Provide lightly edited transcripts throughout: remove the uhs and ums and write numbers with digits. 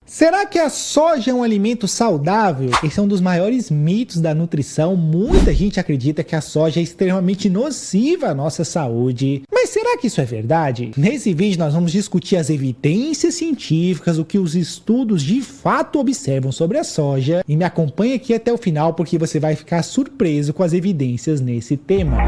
Será que a soja é um alimento saudável? Esse é um dos maiores mitos da nutrição. Muita gente acredita que a soja é extremamente nociva à nossa saúde. Mas será que isso é verdade? Nesse vídeo nós vamos discutir as evidências científicas, o que os estudos de fato observam sobre a soja. E me acompanhe aqui até o final porque você vai ficar surpreso com as evidências nesse tema.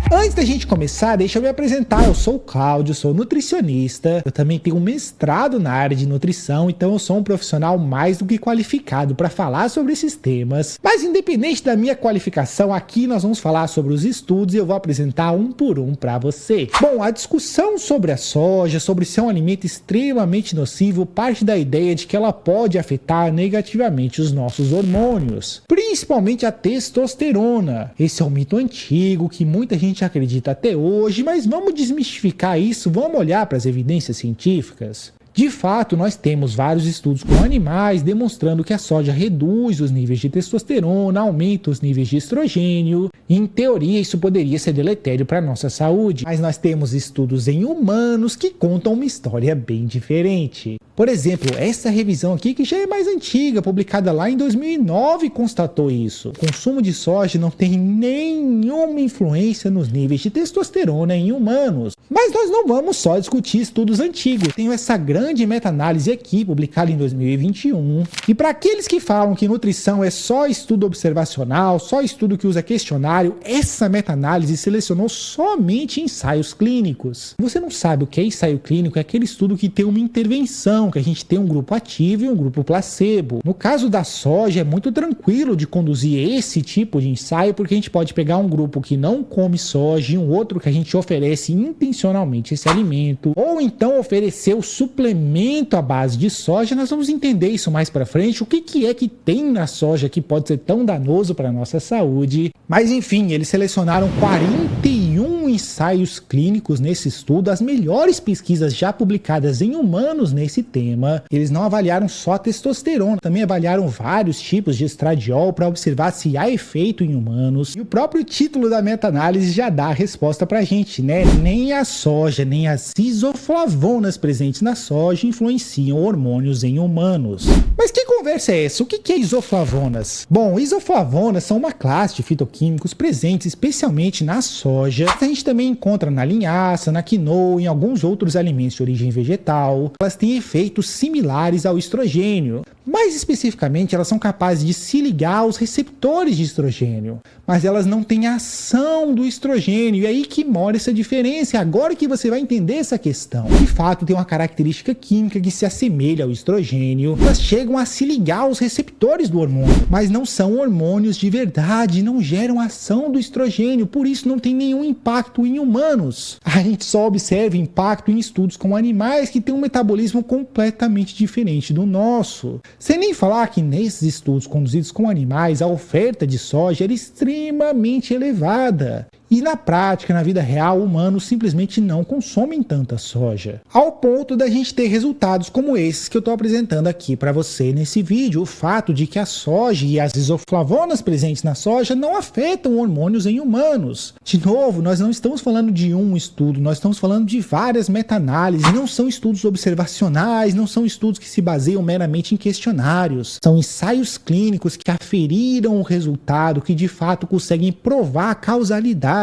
Antes da gente começar, deixa eu me apresentar. Eu sou o Cláudio, sou nutricionista. Eu também tenho um mestrado na área de nutrição, então eu sou um profissional mais do que qualificado para falar sobre esses temas. Mas independente da minha qualificação, aqui nós vamos falar sobre os estudos e eu vou apresentar um por um para você. Bom, a discussão sobre a soja, sobre se é um alimento extremamente nocivo, parte da ideia de que ela pode afetar negativamente os nossos hormônios, principalmente a testosterona. Esse é um mito antigo que muita gente acredita até hoje, mas vamos desmistificar isso, vamos olhar para as evidências científicas. De fato, nós temos vários estudos com animais demonstrando que a soja reduz os níveis de testosterona, aumenta os níveis de estrogênio. Em teoria, isso poderia ser deletério para a nossa saúde, mas nós temos estudos em humanos que contam uma história bem diferente. Por exemplo, essa revisão aqui, que já é mais antiga, publicada lá em 2009, constatou isso. O consumo de soja não tem nenhuma influência nos níveis de testosterona em humanos. Mas nós não vamos só discutir estudos antigos. Tenho essa grande meta-análise aqui, publicada em 2021. E para aqueles que falam que nutrição é só estudo observacional, só estudo que usa questionário, essa meta-análise selecionou somente ensaios clínicos. Você não sabe o que é ensaio clínico? É aquele estudo que tem uma intervenção, que a gente tem um grupo ativo e um grupo placebo. No caso da soja, é muito tranquilo de conduzir esse tipo de ensaio, porque a gente pode pegar um grupo que não come soja e um outro que a gente oferece intencionalmente esse alimento, ou então oferecer o suplemento à base de soja. Nós vamos entender isso mais para frente, o que é que tem na soja que pode ser tão danoso para a nossa saúde. Mas enfim, eles selecionaram 41 ensaios clínicos nesse estudo, as melhores pesquisas já publicadas em humanos nesse tema. Eles não avaliaram só a testosterona, também avaliaram vários tipos de estradiol para observar se há efeito em humanos. E o próprio título da meta-análise já dá a resposta pra gente, né? Nem a soja, nem as isoflavonas presentes na soja influenciam hormônios em humanos. Mas que conversa é essa? O que é isoflavonas? Bom, isoflavonas são uma classe de fitoquímicos presentes especialmente na soja. A gente também encontra na linhaça, na quinoa e em alguns outros alimentos de origem vegetal. Elas têm efeitos similares ao estrogênio. Mais especificamente, elas são capazes de se ligar aos receptores de estrogênio, mas elas não têm a ação do estrogênio. E aí que mora essa diferença. Agora que você vai entender essa questão. De fato, tem uma característica química que se assemelha ao estrogênio. Elas chegam a se ligar aos receptores do hormônio, mas não são hormônios de verdade, não geram ação do estrogênio, por isso não tem nenhum impacto em humanos. A gente só observa impacto em estudos com animais que têm um metabolismo completamente diferente do nosso. Sem nem falar que nesses estudos conduzidos com animais, a oferta de soja era extremamente elevada. E na prática, na vida real, humanos simplesmente não consomem tanta soja. Ao ponto da gente ter resultados como esses que eu estou apresentando aqui para você nesse vídeo. O fato de que a soja e as isoflavonas presentes na soja não afetam hormônios em humanos. De novo, nós não estamos falando de um estudo, nós estamos falando de várias meta-análises. Não são estudos observacionais, não são estudos que se baseiam meramente em questionários. São ensaios clínicos que aferiram o resultado, que de fato conseguem provar a causalidade.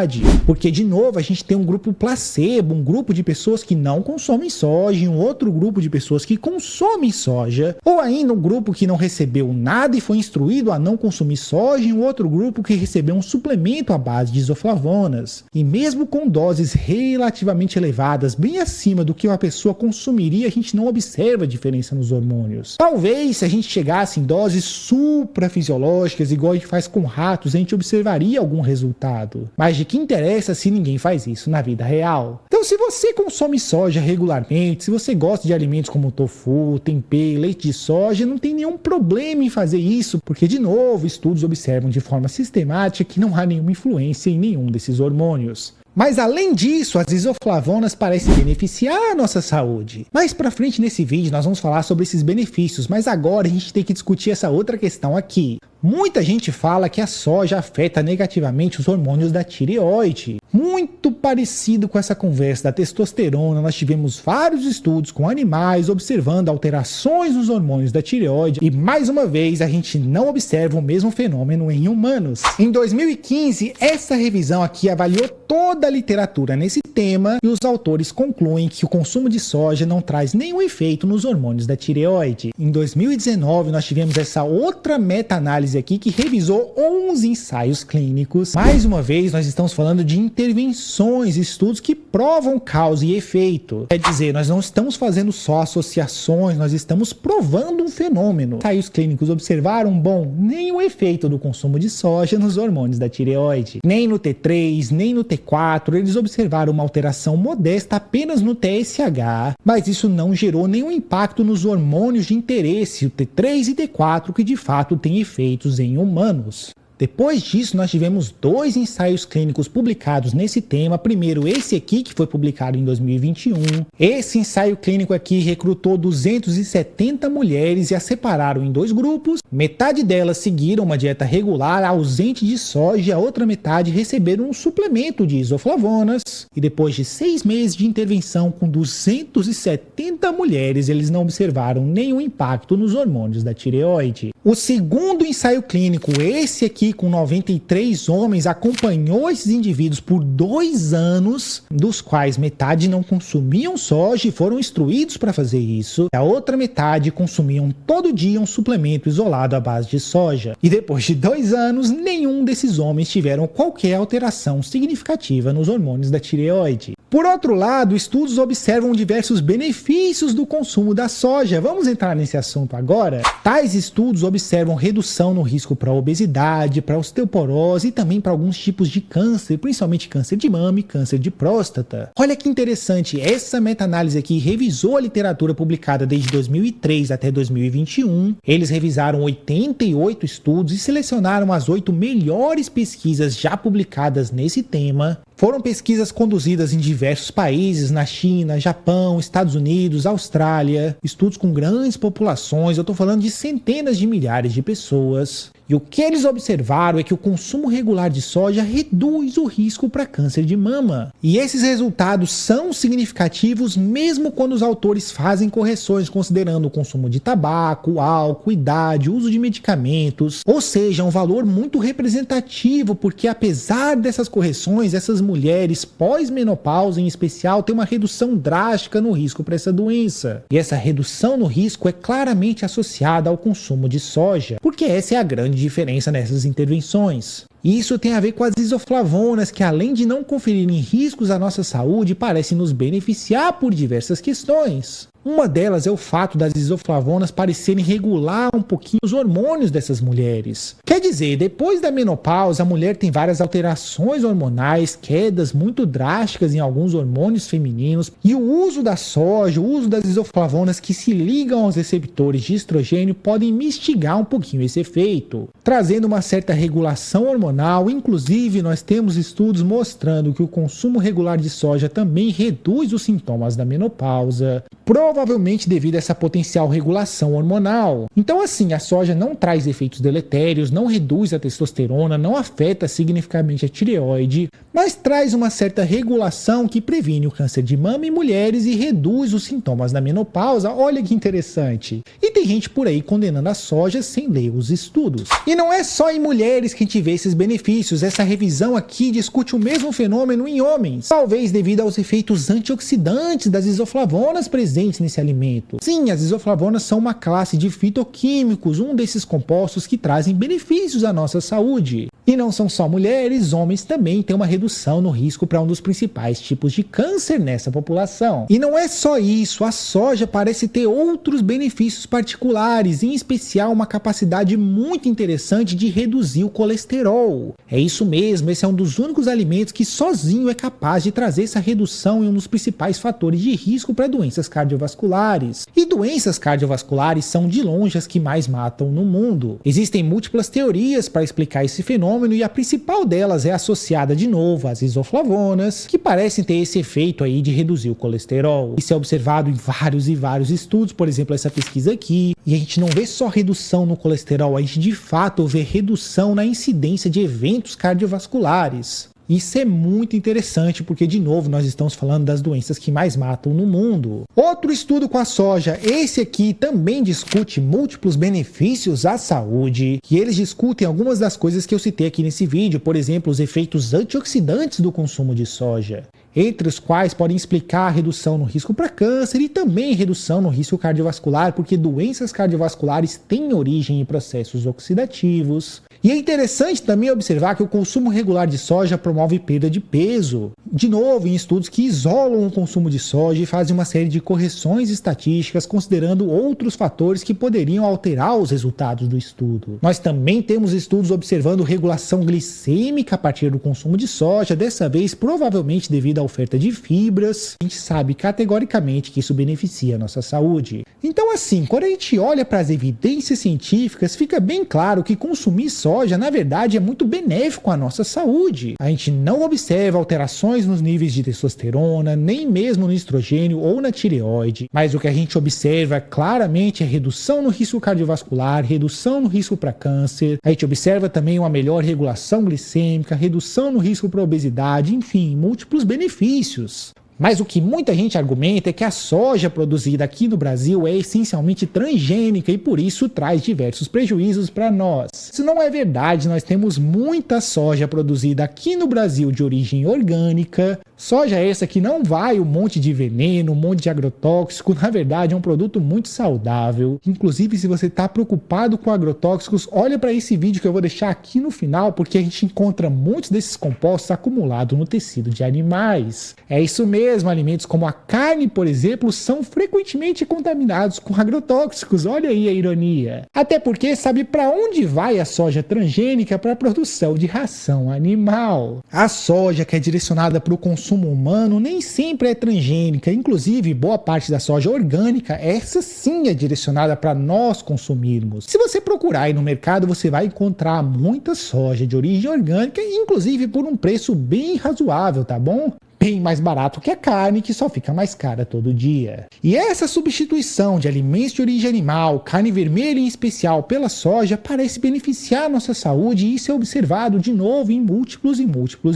Porque, de novo, a gente tem um grupo placebo, um grupo de pessoas que não consomem soja e um outro grupo de pessoas que consomem soja, ou ainda um grupo que não recebeu nada e foi instruído a não consumir soja e um outro grupo que recebeu um suplemento à base de isoflavonas. E mesmo com doses relativamente elevadas, bem acima do que uma pessoa consumiria, a gente não observa diferença nos hormônios. Talvez, se a gente chegasse em doses suprafisiológicas, igual a gente faz com ratos, a gente observaria algum resultado. Mas de que interessa se ninguém faz isso na vida real? Então, se você consome soja regularmente, se você gosta de alimentos como tofu, tempê, leite de soja, não tem nenhum problema em fazer isso, porque, de novo, estudos observam de forma sistemática que não há nenhuma influência em nenhum desses hormônios. Mas além disso, as isoflavonas parecem beneficiar a nossa saúde. Mais pra frente nesse vídeo nós vamos falar sobre esses benefícios, mas agora a gente tem que discutir essa outra questão aqui. Muita gente fala que a soja afeta negativamente os hormônios da tireoide. Muito parecido com essa conversa da testosterona, nós tivemos vários estudos com animais observando alterações nos hormônios da tireoide e mais uma vez a gente não observa o mesmo fenômeno em humanos. Em 2015, essa revisão aqui avaliou toda a literatura nesse tema e os autores concluem que o consumo de soja não traz nenhum efeito nos hormônios da tireoide. Em 2019, nós tivemos essa outra meta-análise aqui que revisou 11 ensaios clínicos. Mais uma vez, nós estamos falando de intervenções, estudos que provam causa e efeito. Quer dizer, nós não estamos fazendo só associações, nós estamos provando um fenômeno. Ensaios clínicos observaram, bom, nem o efeito do consumo de soja nos hormônios da tireoide. Nem no T3, nem no T4, eles observaram uma alteração modesta apenas no TSH, mas isso não gerou nenhum impacto nos hormônios de interesse, o T3 e T4, que de fato têm efeitos em humanos. Depois disso, nós tivemos 2 ensaios clínicos publicados nesse tema. Primeiro, esse aqui, que foi publicado em 2021. Esse ensaio clínico aqui recrutou 270 mulheres e as separaram em 2 grupos. Metade delas seguiram uma dieta regular, ausente de soja, e a outra metade receberam um suplemento de isoflavonas. E depois de 6 meses de intervenção com 270 mulheres, eles não observaram nenhum impacto nos hormônios da tireoide. O segundo ensaio clínico, esse aqui com 93 homens, acompanhou esses indivíduos por 2 anos, dos quais metade não consumiam soja e foram instruídos para fazer isso. A outra metade consumiam todo dia um suplemento isolado à base de soja. E depois de 2 anos, nenhum desses homens tiveram qualquer alteração significativa nos hormônios da tireoide. Por outro lado, estudos observam diversos benefícios do consumo da soja. Vamos entrar nesse assunto agora? Tais estudos observam redução no risco para obesidade, para osteoporose e também para alguns tipos de câncer, principalmente câncer de mama e câncer de próstata. Olha que interessante, essa meta-análise aqui revisou a literatura publicada desde 2003 até 2021. Eles revisaram 88 estudos e selecionaram as 8 melhores pesquisas já publicadas nesse tema. Foram pesquisas conduzidas em diversos países, na China, Japão, Estados Unidos, Austrália, estudos com grandes populações, eu estou falando de centenas de milhares de pessoas. E o que eles observaram é que o consumo regular de soja reduz o risco para câncer de mama. E esses resultados são significativos mesmo quando os autores fazem correções considerando o consumo de tabaco, álcool, idade, uso de medicamentos. Ou seja, um valor muito representativo, porque apesar dessas correções, essas mulheres pós-menopausa em especial têm uma redução drástica no risco para essa doença. E essa redução no risco é claramente associada ao consumo de soja, porque essa é a grande diferença nessas intervenções. E isso tem a ver com as isoflavonas, que além de não conferirem riscos à nossa saúde, parecem nos beneficiar por diversas questões. Uma delas é o fato das isoflavonas parecerem regular um pouquinho os hormônios dessas mulheres. Quer dizer, depois da menopausa, a mulher tem várias alterações hormonais, quedas muito drásticas em alguns hormônios femininos, e o uso da soja, o uso das isoflavonas que se ligam aos receptores de estrogênio podem mitigar um pouquinho esse efeito, trazendo uma certa regulação hormonal. Inclusive, nós temos estudos mostrando que o consumo regular de soja também reduz os sintomas da menopausa, provavelmente devido a essa potencial regulação hormonal. Então assim, a soja não traz efeitos deletérios, não reduz a testosterona, não afeta significativamente a tireoide, mas traz uma certa regulação que previne o câncer de mama em mulheres e reduz os sintomas da menopausa. Olha que interessante. E tem gente por aí condenando a soja sem ler os estudos. E não é só em mulheres que a gente vê esses benefícios, essa revisão aqui discute o mesmo fenômeno em homens, talvez devido aos efeitos antioxidantes das isoflavonas presentes nesse alimento. Sim, as isoflavonas são uma classe de fitoquímicos, um desses compostos que trazem benefícios à nossa saúde. E não são só mulheres, homens também têm uma redução no risco para um dos principais tipos de câncer nessa população. E não é só isso, a soja parece ter outros benefícios particulares, em especial uma capacidade muito interessante de reduzir o colesterol. É isso mesmo, esse é um dos únicos alimentos que sozinho é capaz de trazer essa redução em um dos principais fatores de risco para doenças cardiovasculares. E doenças cardiovasculares são de longe as que mais matam no mundo. Existem múltiplas teorias para explicar esse fenômeno, fenômeno e a principal delas é associada de novo às isoflavonas, que parecem ter esse efeito aí de reduzir o colesterol. Isso é observado em vários estudos, por exemplo, essa pesquisa aqui, e a gente não vê só redução no colesterol, a gente de fato vê redução na incidência de eventos cardiovasculares. Isso é muito interessante porque, de novo, nós estamos falando das doenças que mais matam no mundo. Outro estudo com a soja, esse aqui também discute múltiplos benefícios à saúde, e eles discutem algumas das coisas que eu citei aqui nesse vídeo, por exemplo, os efeitos antioxidantes do consumo de soja, entre os quais podem explicar a redução no risco para câncer e também redução no risco cardiovascular, porque doenças cardiovasculares têm origem em processos oxidativos. E é interessante também observar que o consumo regular de soja promove perda de peso. De novo, em estudos que isolam o consumo de soja e fazem uma série de correções estatísticas considerando outros fatores que poderiam alterar os resultados do estudo. Nós também temos estudos observando regulação glicêmica a partir do consumo de soja, dessa vez provavelmente devido à oferta de fibras. A gente sabe categoricamente que isso beneficia a nossa saúde. Então assim, quando a gente olha para as evidências científicas, fica bem claro que consumir soja, na verdade, é muito benéfico à nossa saúde. A gente não observa alterações nos níveis de testosterona, nem mesmo no estrogênio ou na tireoide, mas o que a gente observa claramente é redução no risco cardiovascular, redução no risco para câncer. A gente observa também uma melhor regulação glicêmica, redução no risco para obesidade, enfim, múltiplos benefícios. Mas o que muita gente argumenta é que a soja produzida aqui no Brasil é essencialmente transgênica e por isso traz diversos prejuízos para nós. Isso não é verdade, nós temos muita soja produzida aqui no Brasil de origem orgânica, soja essa que não vai um monte de veneno, um monte de agrotóxico, na verdade é um produto muito saudável. Inclusive, se você está preocupado com agrotóxicos, olha para esse vídeo que eu vou deixar aqui no final, porque a gente encontra muitos desses compostos acumulados no tecido de animais. É isso mesmo. Alimentos como a carne, por exemplo, são frequentemente contaminados com agrotóxicos, olha aí a ironia. Até porque sabe para onde vai a soja transgênica? Para a produção de ração animal. A soja que é direcionada para o consumo humano nem sempre é transgênica, inclusive boa parte da soja orgânica, essa sim é direcionada para nós consumirmos. Se você procurar aí no mercado, você vai encontrar muita soja de origem orgânica, inclusive por um preço bem razoável, tá bom? Bem mais barato que a carne, que só fica mais cara todo dia. E essa substituição de alimentos de origem animal, carne vermelha em especial, pela soja, parece beneficiar a nossa saúde e isso é observado de novo em múltiplos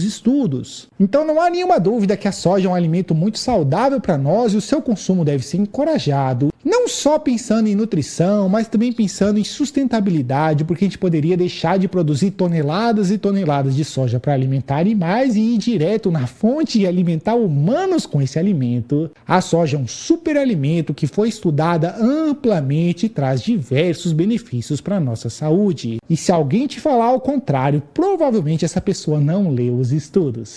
estudos. Então não há nenhuma dúvida que a soja é um alimento muito saudável para nós e o seu consumo deve ser encorajado. Não só pensando em nutrição, mas também pensando em sustentabilidade, porque a gente poderia deixar de produzir toneladas e toneladas de soja para alimentar animais e ir direto na fonte e alimentar humanos com esse alimento. A soja é um super alimento que foi estudada amplamente e traz diversos benefícios para a nossa saúde. E se alguém te falar ao contrário, provavelmente essa pessoa não leu os estudos.